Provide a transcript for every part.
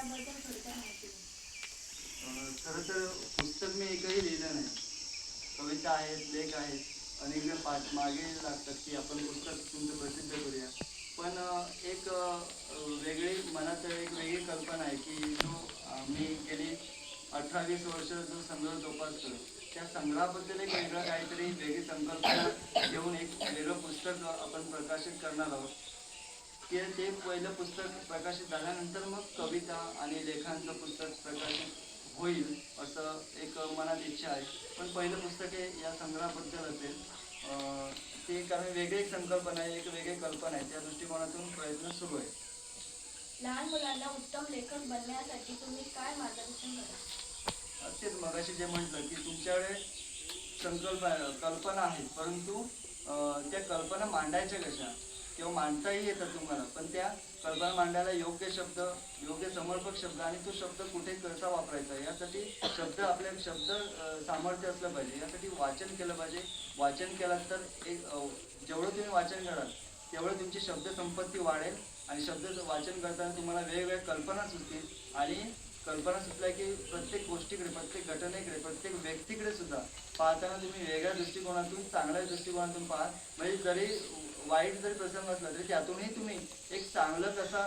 त्याबद्दल थोडक्यात माहिती द्या. खरं तर पुस्तक मी एकही लिहिलं नाही. कविता आहेत, लेख आहेत. अनेक जण मागे लागतात की आपण पुस्तक तुमचं प्रसिद्ध करूया. पण एक वेगळी मनात एक वेगळी कल्पना आहे की जो मी गेली 18-20 वर्ष जो संग्रह जोपासतो, त्या संग्रहाबद्दल एक वेगळं काहीतरी वेगळी संकल्पना घेऊन एक वेगळं पुस्तक आपण प्रकाशित करणार आहोत. की ते पहिलं पुस्तक प्रकाशित झाल्यानंतर मग कविता आणि लेखांचं पुस्तक प्रकाशित होईल असं एक मनात इच्छा आहे. पण पहिलं पुस्तक हे या संग्रहाबद्दल असेल. ते कारण वेगळी एक संकल्पना आहे, एक वेगळी कल्पना आहे. त्या दृष्टिकोनातून प्रयत्न सुरू आहे. लहान मुलांना उत्तम लेखक बनण्यासाठी तुम्ही काय मार्गदर्शन कराल? तेच मगाशी जे म्हटलं की तुमच्याकडे कल्पना आहेत, परंतु त्या कल्पना मांडायच्या कशा किंवा मांडताही येतात तुम्हाला, पण त्या कल्पना मांडायला योग्य शब्द, योग्य समर्पक शब्द आणि तो शब्द कुठे कसा वापरायचा यासाठी आपल्या शब्द सामर्थ्य असलं पाहिजे. यासाठी वाचन केलं पाहिजे. वाचन केलं तर एक जेवढं तुम्ही वाचन कराल तेवढं तुमची शब्द संपत्ती वाढेल आणि शब्द वाचन करताना तुम्हाला वेगवेगळ्या कल्पना सुचतील आणि कल्पना सुचल्या की प्रत्येक गोष्टीकडे, प्रत्येक घटनेकडे, प्रत्येक व्यक्तीकडे सुद्धा पाहताना तुम्ही वेगळ्या दृष्टिकोनातून, चांगल्या दृष्टिकोनातून पाहा. म्हणजे जरी वाईट जरी प्रसंग असला तरी त्यातूनही तुम्ही एक चांगलं कसा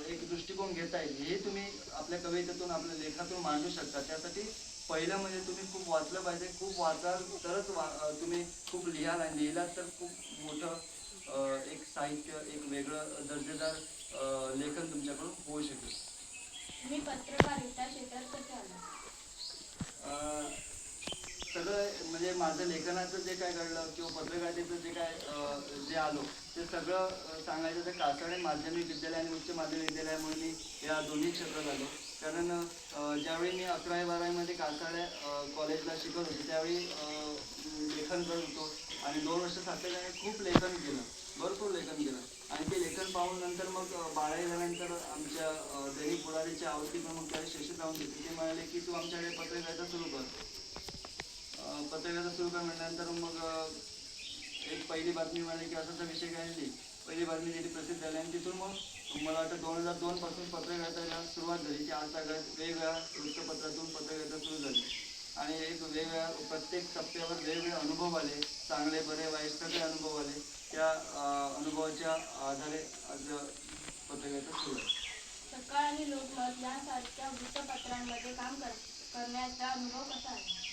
एक दृष्टिकोन घेता येईल हे तुम्ही आपल्या कवितेतून, आपल्या लेखातून मांडू शकता. त्यासाठी पहिलं म्हणजे तुम्ही खूप वाचलं पाहिजे. खूप वाचाल तरच तुम्ही खूप लिहाल आणि लिहिलात तर खूप मोठं एक साहित्य, एक वेगळं दर्जेदार लेखन तुमच्याकडून होऊ शकेल. तुम्ही पत्रकारिता क्षेत्रात कसे आला? सगळं म्हणजे माझं लेखनाचं जे काय घडलं किंवा पत्रकारितेचं जे काय जे आलो ते सगळं सांगायचं तर कासाडे माध्यमिक विद्यालय आणि उच्च माध्यमिक विद्यालयामुळे मी या दोन्ही क्षेत्रात आलो. कारण ज्यावेळी मी 11वी-12वीमध्ये कासाडे कॉलेजला शिकत होतो त्यावेळी लेखन करत होतो आणि 2 वर्ष सातत्याने खूप लेखन केलं, भरपूर लेखन केलं. आणि ते लेखन पाहून नंतर मग 12वी झाल्यानंतर आमच्या दैनिक पुढारीचे आवडती प्रमुख त्यावेळी शशी जाऊन होते. ते म्हणाले की तू आमच्याकडे पत्रकारिता सुरू कर. पत्रकारिता सुरू कर म्हटल्यानंतर मग एक पहिली बातमी मिळाली की असाचा विषय काय लिही. पहिली बातमी दिली, प्रसिद्ध झाली आणि तिथून मग मला वाटतं 2002 पासून पत्रकारितेला सुरुवात झाली की आज तागायत वेगवेगळ्या वृत्तपत्रातून पत्रकारिता सुरू झाली आणि एक वेगवेगळ्या प्रत्येक टप्प्यावर वेगवेगळे अनुभव आले. चांगले, बरे, वाईट सगळे अनुभव आले. त्या अनुभवाच्या आधारे आज पत्रकारिता सुरू आहे. सकाळ आणि लोकमत यांसारख्या वृत्तपत्रांमध्ये काम करण्याचा अनुभव कसा आहे?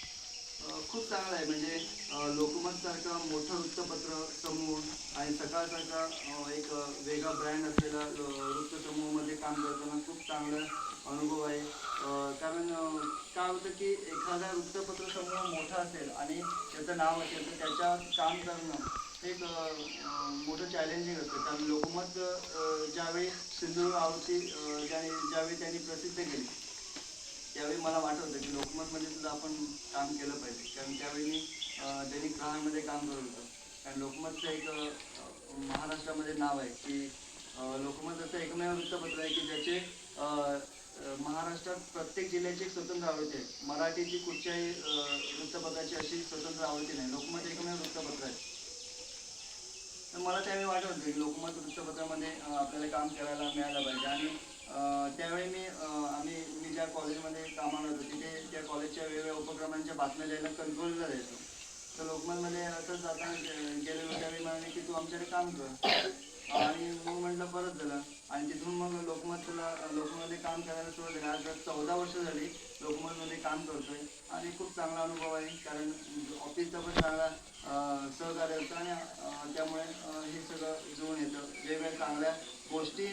खूप चांगला आहे. म्हणजे लोकमतसारखा मोठं वृत्तपत्र समूह आणि सकाळसारखा एक वेगळा ब्रँड असलेला वृत्तसमूहामध्ये काम करताना खूप चांगला अनुभव आहे. कारण काय होतं की एखादा वृत्तपत्र समूह मोठा असेल आणि त्याचं नाव असेल तर त्याच्यात काम करणं हे एक मोठं चॅलेंजिंग असतं. कारण लोकमत ज्यावेळी सिंधुदुर्ग आवृत्ती ज्यावेळी त्यांनी प्रसिद्ध केली त्यावेळी मला वाटत होतं की लोकमतमध्ये सुद्धा आपण काम केलं पाहिजे. कारण त्यावेळी मी दैनिक प्रहारमध्ये काम करत होतो. कारण लोकमतचं एक महाराष्ट्रामध्ये नाव आहे की लोकमत असं एकमेव वृत्तपत्र आहे की ज्याचे महाराष्ट्रात प्रत्येक जिल्ह्याची एक स्वतंत्र आवृत्ती आहे. मराठीची कुठच्याही वृत्तपत्राची अशी स्वतंत्र आवृत्ती नाही. लोकमत एकमेव वृत्तपत्र आहे. तर मला त्यावेळी वाटत होतं की लोकमत वृत्तपत्रामध्ये आपल्याला काम करायला मिळालं पाहिजे आणि त्यावेळी मी ज्या कॉलेजमध्ये कामाला होतो तिथे त्या कॉलेजच्या वेगवेगळ्या उपक्रमांच्या बातम्या लिहायला कंट्रोलला जायचो. तर लोकमतमध्ये असंच जाताना गेलेलो त्यावेळी म्हणाले की तू आमच्याकडे काम कर आणि मग म्हटलं बरंच झालं आणि तिथून मग लोकमतमध्ये काम करायला सुरुवात झाली. आज 14 वर्ष झाली लोकमतमध्ये काम करतोय आणि खूप चांगला अनुभव आहे. कारण ऑफिसचा पण चांगला सहकार्य होतं आणि त्यामुळे हे सगळं जुळून येतं. वेगवेगळ्या चांगल्या गोष्टी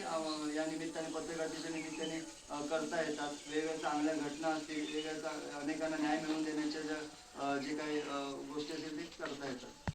या निमित्ताने, पत्रकारितेच्या निमित्ताने करता येतात. वेगवेगळ्या चांगल्या घटना असतील, वेगवेगळ्या अनेकांना न्याय मिळवून देण्याच्या ज्या जे काही गोष्टी असतील ते करता येतात.